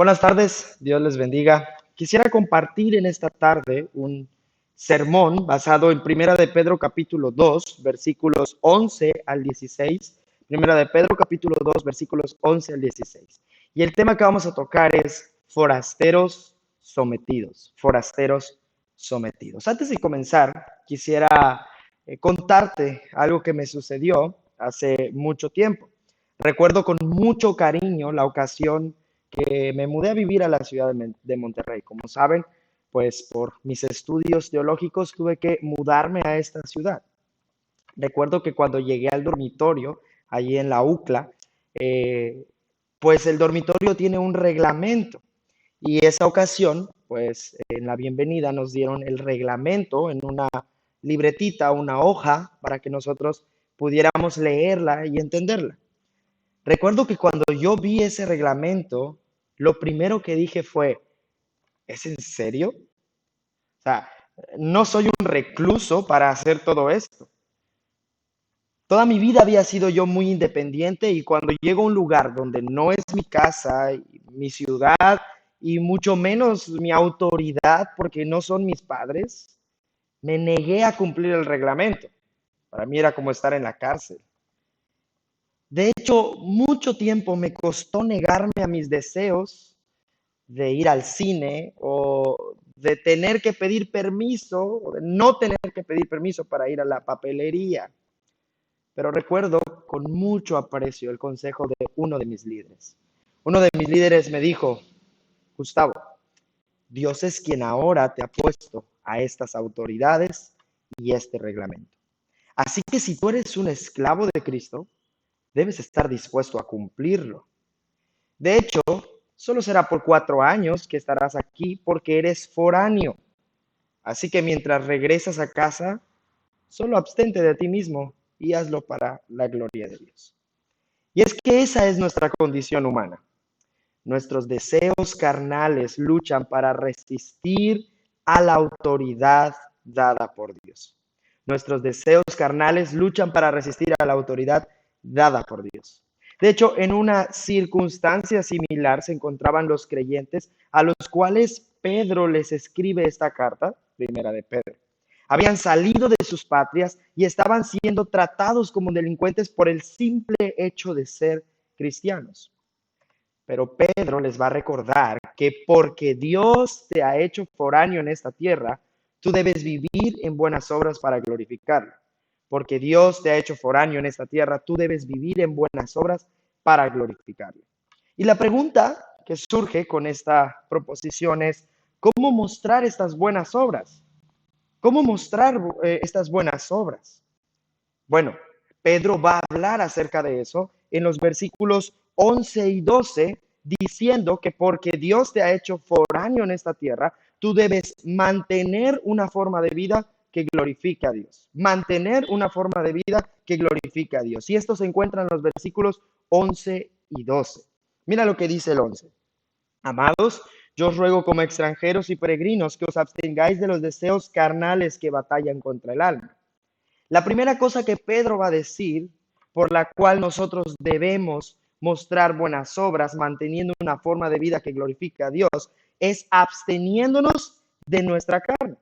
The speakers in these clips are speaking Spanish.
Buenas tardes, Dios les bendiga. Quisiera compartir en esta tarde un sermón basado en Primera de Pedro capítulo 2, versículos 11 al 16. Primera de Pedro capítulo 2, versículos 11 al 16. Y el tema que vamos a tocar es forasteros sometidos, forasteros sometidos. Antes de comenzar, quisiera contarte algo que me sucedió hace mucho tiempo. Recuerdo con mucho cariño la ocasión que me mudé a vivir a la ciudad de Monterrey. Como saben, pues por mis estudios teológicos tuve que mudarme a esta ciudad. Recuerdo que cuando llegué al dormitorio, allí en la UCLA, eh, pues el dormitorio tiene un reglamento y esa ocasión, pues en la bienvenida nos dieron el reglamento en una libretita, una hoja, para que nosotros pudiéramos leerla y entenderla. Recuerdo que cuando yo vi ese reglamento, lo primero que dije fue, ¿es en serio? O sea, no soy un recluso para hacer todo esto. Toda mi vida había sido yo muy independiente y cuando llego a un lugar donde no es mi casa, mi ciudad y mucho menos mi autoridad porque no son mis padres, me negué a cumplir el reglamento. Para mí era como estar en la cárcel. De hecho, mucho tiempo me costó negarme a mis deseos de ir al cine o de tener que pedir permiso o de no tener que pedir permiso para ir a la papelería. Pero recuerdo con mucho aprecio el consejo de uno de mis líderes. Uno de mis líderes me dijo, Gustavo, Dios es quien ahora te ha puesto a estas autoridades y este reglamento. Así que si tú eres un esclavo de Cristo, debes estar dispuesto a cumplirlo. De hecho, solo será por 4 años que estarás aquí porque eres foráneo. Así que mientras regresas a casa, solo abstente de ti mismo y hazlo para la gloria de Dios. Y es que esa es nuestra condición humana. Nuestros deseos carnales luchan para resistir a la autoridad dada por Dios. Nuestros deseos carnales luchan para resistir a la autoridad dada por Dios. De hecho, en una circunstancia similar se encontraban los creyentes a los cuales Pedro les escribe esta carta, primera de Pedro. Habían salido de sus patrias y estaban siendo tratados como delincuentes por el simple hecho de ser cristianos. Pero Pedro les va a recordar que porque Dios te ha hecho foráneo en esta tierra, tú debes vivir en buenas obras para glorificarlo. Porque Dios te ha hecho foráneo en esta tierra, tú debes vivir en buenas obras para glorificarlo. Y la pregunta que surge con esta proposición es, ¿cómo mostrar estas buenas obras? ¿Cómo mostrar estas buenas obras? Bueno, Pedro va a hablar acerca de eso en los versículos 11 y 12, diciendo que porque Dios te ha hecho foráneo en esta tierra, tú debes mantener una forma de vida que glorifique a Dios. Mantener una forma de vida que glorifique a Dios. Y esto se encuentra en los versículos 11 y 12. Mira lo que dice el 11. Amados, yo os ruego como extranjeros y peregrinos que os abstengáis de los deseos carnales que batallan contra el alma. La primera cosa que Pedro va a decir, por la cual nosotros debemos mostrar buenas obras, manteniendo una forma de vida que glorifica a Dios, es absteniéndonos de nuestra carne.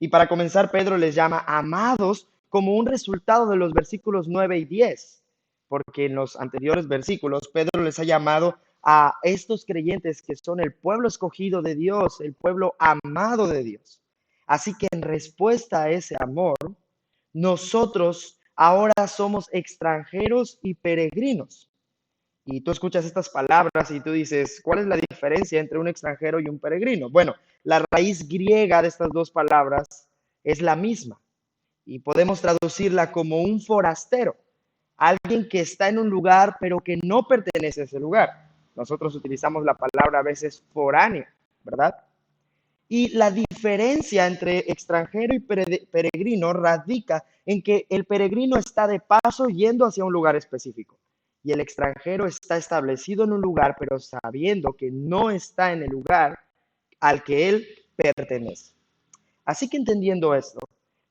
Y para comenzar, Pedro les llama amados como un resultado de los versículos 9 y 10, porque en los anteriores versículos Pedro les ha llamado a estos creyentes que son el pueblo escogido de Dios, el pueblo amado de Dios. Así que en respuesta a ese amor, nosotros ahora somos extranjeros y peregrinos. Y tú escuchas estas palabras y tú dices, ¿cuál es la diferencia entre un extranjero y un peregrino? Bueno, la raíz griega de estas dos palabras es la misma y podemos traducirla como un forastero, alguien que está en un lugar pero que no pertenece a ese lugar. Nosotros utilizamos la palabra a veces foráneo, ¿verdad? Y la diferencia entre extranjero y peregrino radica en que el peregrino está de paso yendo hacia un lugar específico y el extranjero está establecido en un lugar, pero sabiendo que no está en el lugar al que él pertenece. Así que entendiendo esto,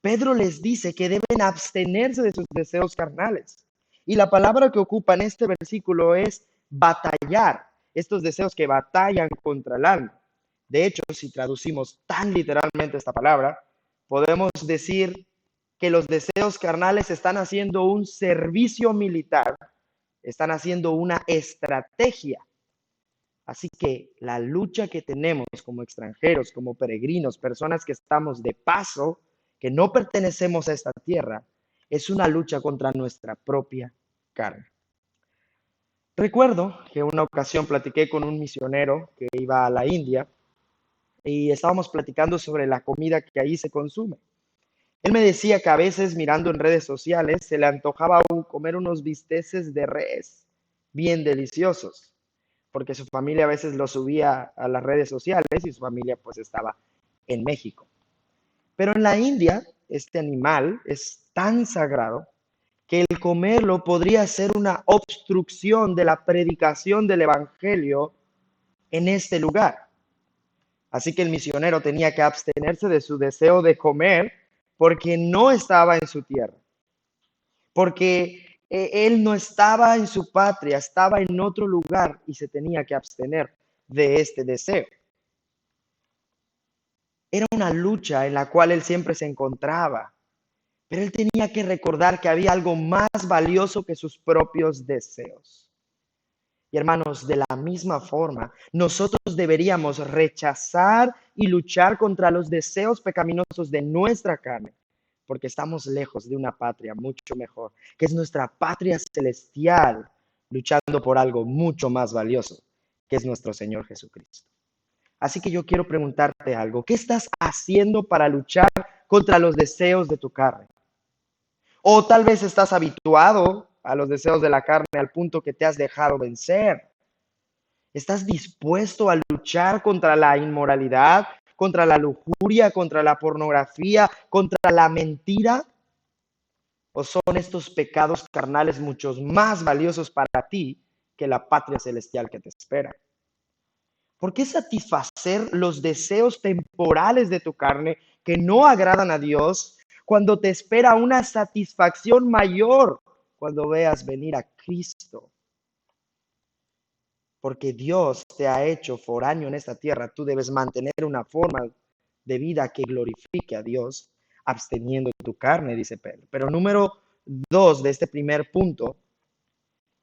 Pedro les dice que deben abstenerse de sus deseos carnales. Y la palabra que ocupa en este versículo es batallar. estos deseos que batallan contra el alma. De hecho, si traducimos tan literalmente esta palabra, podemos decir que los deseos carnales están haciendo un servicio militar, están haciendo una estrategia. Así que la lucha que tenemos como extranjeros, como peregrinos, personas que estamos de paso, que no pertenecemos a esta tierra, es una lucha contra nuestra propia carne. Recuerdo que una ocasión platiqué con un misionero que iba a la India y estábamos platicando sobre la comida que ahí se consume. Él me decía que a veces mirando en redes sociales se le antojaba comer unos bisteces de res bien deliciosos, porque su familia a veces lo subía a las redes sociales y su familia pues estaba en México. Pero en la India este animal es tan sagrado que el comerlo podría ser una obstrucción de la predicación del Evangelio en este lugar. Así que el misionero tenía que abstenerse de su deseo de comer porque no estaba en su tierra, porque él no estaba en su patria, estaba en otro lugar y se tenía que abstener de este deseo. Era una lucha en la cual él siempre se encontraba, pero él tenía que recordar que había algo más valioso que sus propios deseos. Y hermanos, de la misma forma, nosotros deberíamos rechazar y luchar contra los deseos pecaminosos de nuestra carne, porque estamos lejos de una patria mucho mejor, que es nuestra patria celestial, luchando por algo mucho más valioso, que es nuestro Señor Jesucristo. Así que yo quiero preguntarte algo. ¿Qué estás haciendo para luchar contra los deseos de tu carne? O tal vez estás habituado a los deseos de la carne al punto que te has dejado vencer. ¿Estás dispuesto a luchar contra la inmoralidad, contra la lujuria, contra la pornografía, contra la mentira? ¿O son estos pecados carnales muchos más valiosos para ti que la patria celestial que te espera? ¿Por qué satisfacer los deseos temporales de tu carne que no agradan a Dios cuando te espera una satisfacción mayor cuando veas venir a Cristo? Porque Dios te ha hecho foráneo en esta tierra, tú debes mantener una forma de vida que glorifique a Dios, absteniendo tu carne, dice Pedro. Pero número 2 de este primer punto,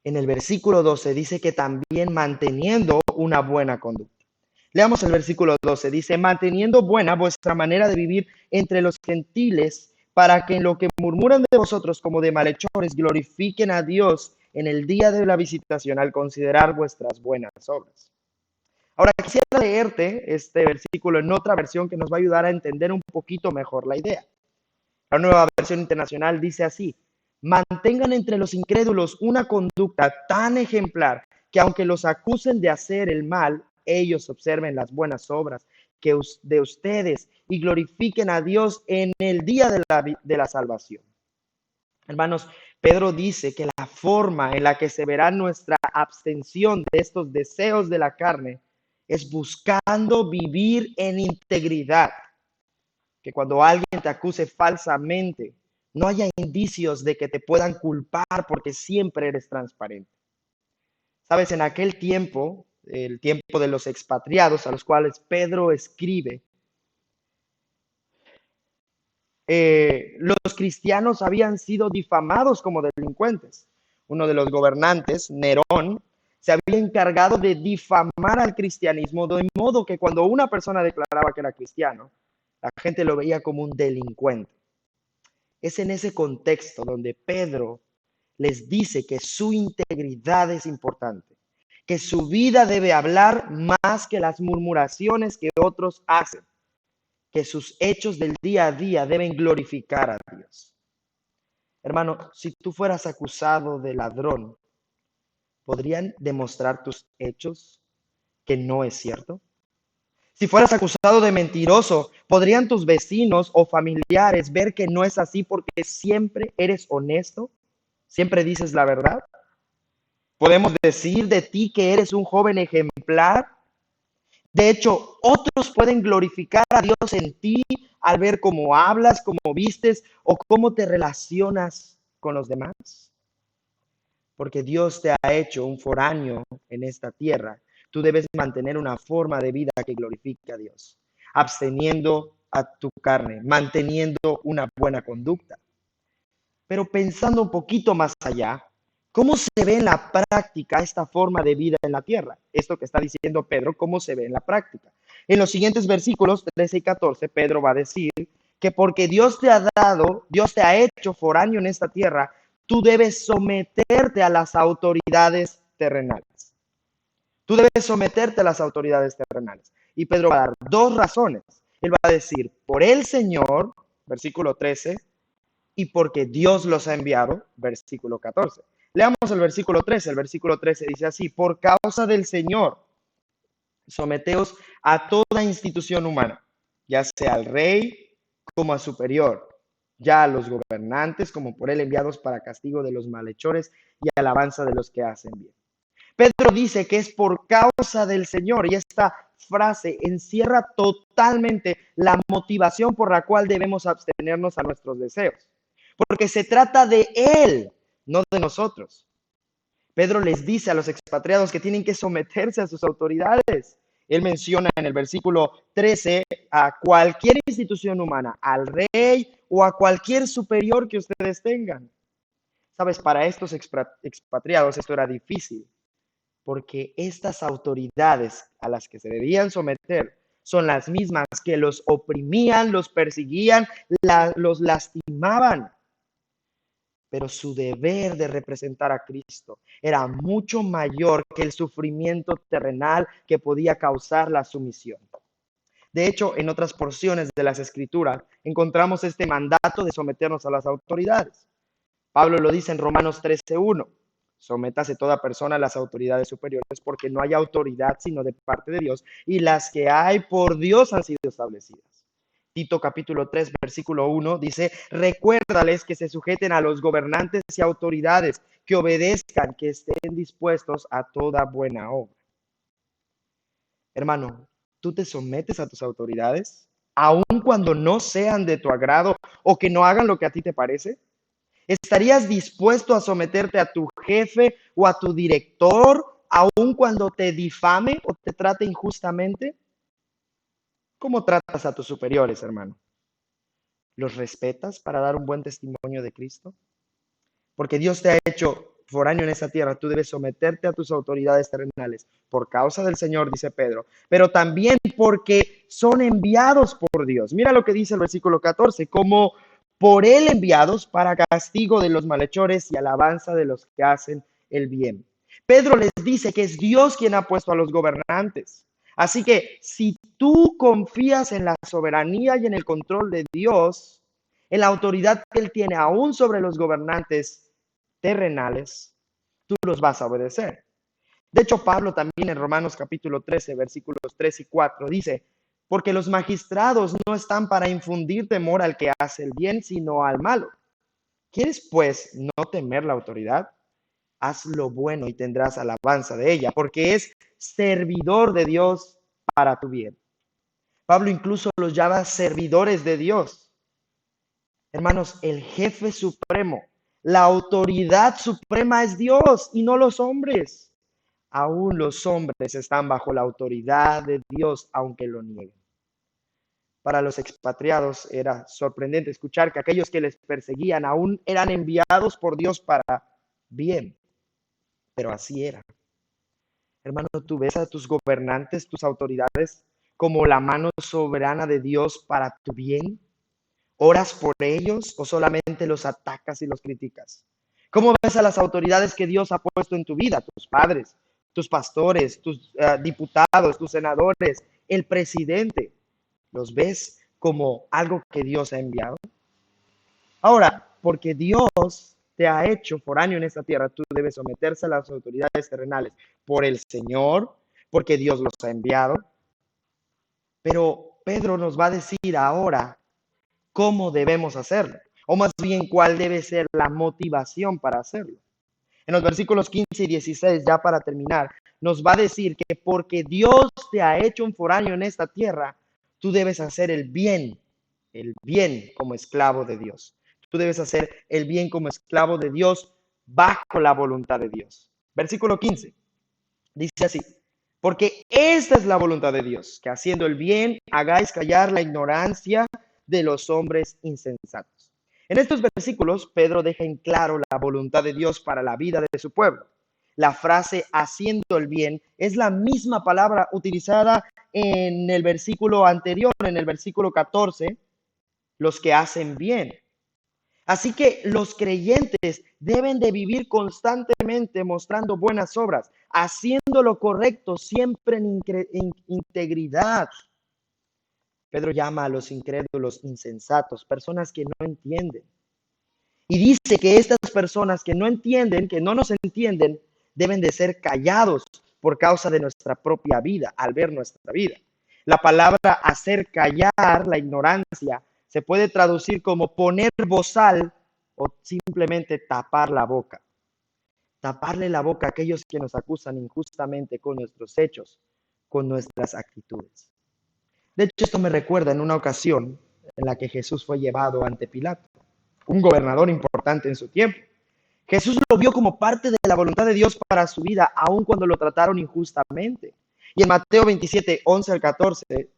en el versículo 12 dice que también manteniendo una buena conducta. Leamos el versículo 12, dice, manteniendo buena vuestra manera de vivir entre los gentiles, para que en lo que murmuran de vosotros como de malhechores glorifiquen a Dios en el día de la visitación al considerar vuestras buenas obras. Ahora quisiera leerte este versículo en otra versión que nos va a ayudar a entender un poquito mejor la idea. La Nueva Versión Internacional dice así, mantengan entre los incrédulos una conducta tan ejemplar que aunque los acusen de hacer el mal, ellos observen las buenas obras de ustedes y glorifiquen a Dios en el día de la salvación. Hermanos, Pedro dice que la forma en la que se verá nuestra abstención de estos deseos de la carne es buscando vivir en integridad. Que cuando alguien te acuse falsamente, no haya indicios de que te puedan culpar porque siempre eres transparente. Sabes, en aquel tiempo, el tiempo de los expatriados a los cuales Pedro escribe, los cristianos habían sido difamados como delincuentes. Uno de los gobernantes, Nerón, se había encargado de difamar al cristianismo, de modo que cuando una persona declaraba que era cristiano, la gente lo veía como un delincuente. Es en ese contexto donde Pedro les dice que su integridad es importante, que su vida debe hablar más que las murmuraciones que otros hacen, que sus hechos del día a día deben glorificar a Dios. Hermano, si tú fueras acusado de ladrón, ¿podrían demostrar tus hechos que no es cierto? Si fueras acusado de mentiroso, ¿podrían tus vecinos o familiares ver que no es así porque siempre eres honesto? ¿Siempre dices la verdad? ¿Podemos decir de ti que eres un joven ejemplar? De hecho, otros pueden glorificar a Dios en ti al ver cómo hablas, cómo vistes o cómo te relacionas con los demás. Porque Dios te ha hecho un foráneo en esta tierra tú debes mantener una forma de vida que glorifique a Dios, absteniendo a tu carne, manteniendo una buena conducta. Pero pensando un poquito más allá, ¿cómo se ve en la práctica esta forma de vida en la tierra? Esto que está diciendo Pedro, ¿cómo se ve en la práctica? En los siguientes versículos 13 y 14, Pedro va a decir que porque Dios te ha dado, Dios te ha hecho foráneo en esta tierra, tú debes someterte a las autoridades terrenales. Tú debes someterte a las autoridades terrenales. Y Pedro va a dar dos razones. Él va a decir, por el Señor, versículo 13, y porque Dios los ha enviado, versículo 14. Leamos el versículo 13. El versículo 13 dice así, por causa del Señor, someteos a toda institución humana, ya sea al rey como a superior, ya a los gobernantes como por él enviados para castigo de los malhechores y alabanza de los que hacen bien. Pedro dice que es por causa del Señor y esta frase encierra totalmente la motivación por la cual debemos abstenernos a nuestros deseos, porque se trata de Él, no de nosotros. Pedro les dice a los expatriados que tienen que someterse a sus autoridades. Él menciona en el versículo 13 a cualquier institución humana, al rey o a cualquier superior que ustedes tengan. Sabes, para estos expatriados esto era difícil, porque estas autoridades a las que se debían someter son las mismas que los oprimían, los perseguían, los lastimaban. Pero su deber de representar a Cristo era mucho mayor que el sufrimiento terrenal que podía causar la sumisión. De hecho, en otras porciones de las Escrituras encontramos este mandato de someternos a las autoridades. Pablo lo dice en Romanos 13:1. Sométase toda persona a las autoridades superiores porque no hay autoridad sino de parte de Dios y las que hay por Dios han sido establecidas. Tito capítulo 3, versículo 1 dice, recuérdales que se sujeten a los gobernantes y autoridades, que obedezcan, que estén dispuestos a toda buena obra. Hermano, ¿tú te sometes a tus autoridades, aun cuando no sean de tu agrado o que no hagan lo que a ti te parece? ¿Estarías dispuesto a someterte a tu jefe o a tu director, aun cuando te difame o te trate injustamente? ¿Cómo tratas a tus superiores, hermano? ¿Los respetas para dar un buen testimonio de Cristo? Porque Dios te ha hecho foráneo en esta tierra, tú debes someterte a tus autoridades terrenales por causa del Señor, dice Pedro, pero también porque son enviados por Dios. Mira lo que dice el versículo 14, como por él enviados para castigo de los malhechores y alabanza de los que hacen el bien. Pedro les dice que es Dios quien ha puesto a los gobernantes. Así que si tú confías en la soberanía y en el control de Dios, en la autoridad que Él tiene aún sobre los gobernantes terrenales, tú los vas a obedecer. De hecho, Pablo también en Romanos capítulo 13, versículos 3 y 4 dice, porque los magistrados no están para infundir temor al que hace el bien, sino al malo. ¿Quieres pues no temer la autoridad? Haz lo bueno y tendrás alabanza de ella, porque es servidor de Dios para tu bien. Pablo incluso los llama servidores de Dios. Hermanos, el jefe supremo, la autoridad suprema es Dios y no los hombres. Aún los hombres están bajo la autoridad de Dios, aunque lo nieguen. Para los expatriados era sorprendente escuchar que aquellos que les perseguían aún eran enviados por Dios para bien, pero así era. Hermano, tú ves a tus gobernantes, tus autoridades, como la mano soberana de Dios para tu bien. ¿Oras por ellos o solamente los atacas y los criticas? ¿Cómo ves a las autoridades que Dios ha puesto en tu vida? Tus padres, tus pastores, tus diputados, tus senadores, el presidente. ¿Los ves como algo que Dios ha enviado? Ahora, porque Dios te ha hecho foráneo en esta tierra, tú debes someterse a las autoridades terrenales por el Señor, porque Dios los ha enviado. Pero Pedro nos va a decir ahora cómo debemos hacerlo, o más bien cuál debe ser la motivación para hacerlo. En los versículos 15 y 16, ya para terminar, nos va a decir que porque Dios te ha hecho un foráneo en esta tierra, tú debes hacer el bien como esclavo de Dios. Tú debes hacer el bien como esclavo de Dios bajo la voluntad de Dios. Versículo 15, dice así, Porque esta es la voluntad de Dios, que haciendo el bien hagáis callar la ignorancia de los hombres insensatos. En estos versículos, Pedro deja en claro la voluntad de Dios para la vida de su pueblo. La frase haciendo el bien es la misma palabra utilizada en el versículo anterior, en el versículo 14, los que hacen bien. Así que los creyentes deben de vivir constantemente mostrando buenas obras, haciendo lo correcto, siempre en integridad. Pedro llama a los incrédulos insensatos, personas que no entienden. Y dice que estas personas que no entienden, que no nos entienden, deben de ser callados por causa de nuestra propia vida, al ver nuestra vida. La palabra hacer callar la ignorancia se puede traducir como poner bozal o simplemente tapar la boca. Taparle la boca a aquellos que nos acusan injustamente con nuestros hechos, con nuestras actitudes. De hecho, esto me recuerda en una ocasión en la que Jesús fue llevado ante Pilato, un gobernador importante en su tiempo. Jesús lo vio como parte de la voluntad de Dios para su vida, aun cuando lo trataron injustamente. Y en Mateo 27, 11 al 14,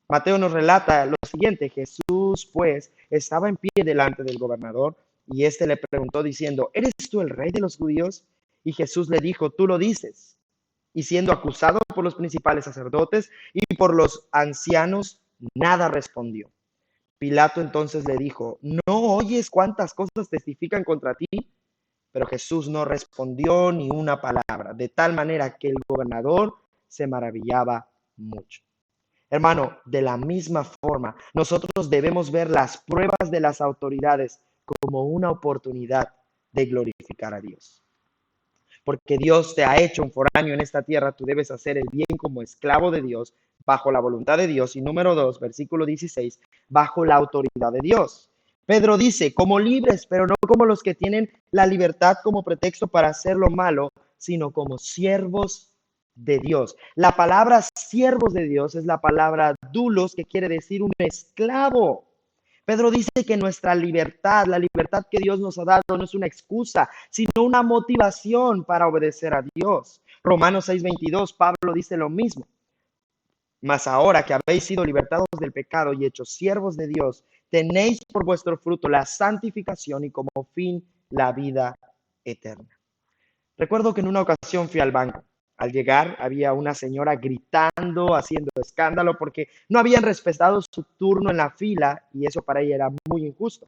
Mateo nos relata lo siguiente: Jesús, pues, estaba en pie delante del gobernador y éste le preguntó diciendo, ¿eres tú el rey de los judíos? Y Jesús le dijo, tú lo dices. Y siendo acusado por los principales sacerdotes y por los ancianos, nada respondió. Pilato entonces le dijo, ¿no oyes cuántas cosas testifican contra ti? Pero Jesús no respondió ni una palabra, de tal manera que el gobernador se maravillaba mucho. Hermano, de la misma forma, nosotros debemos ver las pruebas de las autoridades como una oportunidad de glorificar a Dios. Porque Dios te ha hecho un foráneo en esta tierra, tú debes hacer el bien como esclavo de Dios, bajo la voluntad de Dios. Y número 2, versículo 16, bajo la autoridad de Dios. Pedro dice, como libres, pero no como los que tienen la libertad como pretexto para hacer lo malo, sino como siervos de Dios. La palabra siervos de Dios es la palabra doulos, que quiere decir un esclavo. Pedro dice que nuestra libertad, la libertad que Dios nos ha dado, no es una excusa, sino una motivación para obedecer a Dios. Romanos 6:22, Pablo dice lo mismo. Mas ahora que habéis sido libertados del pecado y hechos siervos de Dios, tenéis por vuestro fruto la santificación y como fin la vida eterna. Recuerdo que en una ocasión fui al banco. Al llegar había una señora gritando, haciendo escándalo porque no habían respetado su turno en la fila y eso para ella era muy injusto.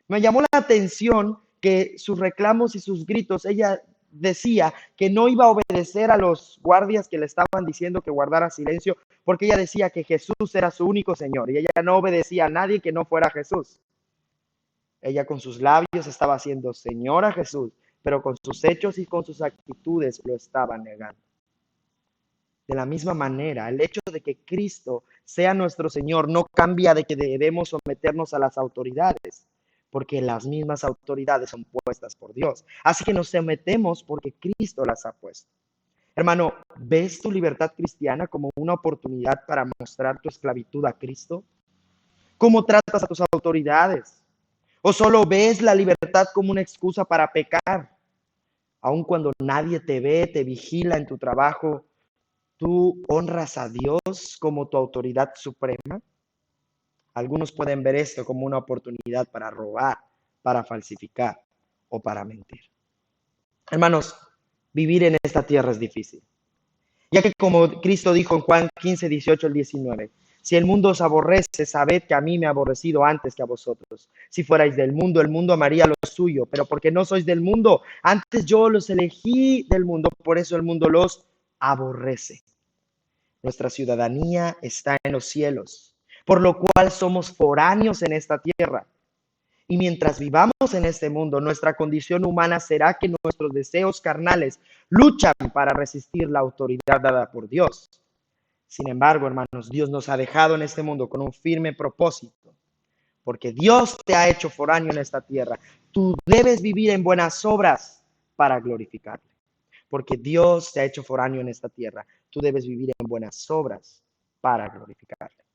Me llamó la atención que sus reclamos y sus gritos, ella decía que no iba a obedecer a los guardias que le estaban diciendo que guardara silencio porque ella decía que Jesús era su único Señor y ella no obedecía a nadie que no fuera Jesús. Ella con sus labios estaba haciendo Señor a Jesús, pero con sus hechos y con sus actitudes lo estaba negando. De la misma manera, el hecho de que Cristo sea nuestro Señor no cambia de que debemos someternos a las autoridades, porque las mismas autoridades son puestas por Dios. Así que nos sometemos porque Cristo las ha puesto. Hermano, ¿ves tu libertad cristiana como una oportunidad para mostrar tu esclavitud a Cristo? ¿Cómo tratas a tus autoridades? ¿O solo ves la libertad como una excusa para pecar? Aun cuando nadie te ve, te vigila en tu trabajo, ¿tú honras a Dios como tu autoridad suprema? Algunos pueden ver esto como una oportunidad para robar, para falsificar o para mentir. Hermanos, vivir en esta tierra es difícil, ya que como Cristo dijo en Juan 15, 18 al 19, si el mundo os aborrece, sabed que a mí me ha aborrecido antes que a vosotros. Si fuerais del mundo, el mundo amaría lo suyo, pero porque no sois del mundo, antes yo los elegí del mundo, por eso el mundo los aborrece. Nuestra ciudadanía está en los cielos, por lo cual somos foráneos en esta tierra. Y mientras vivamos en este mundo, nuestra condición humana será que nuestros deseos carnales luchan para resistir la autoridad dada por Dios. Sin embargo, hermanos, Dios nos ha dejado en este mundo con un firme propósito, porque Dios te ha hecho foráneo en esta tierra. Tú debes vivir en buenas obras para glorificarle, porque Dios te ha hecho foráneo en esta tierra. Tú debes vivir en buenas obras para glorificarle.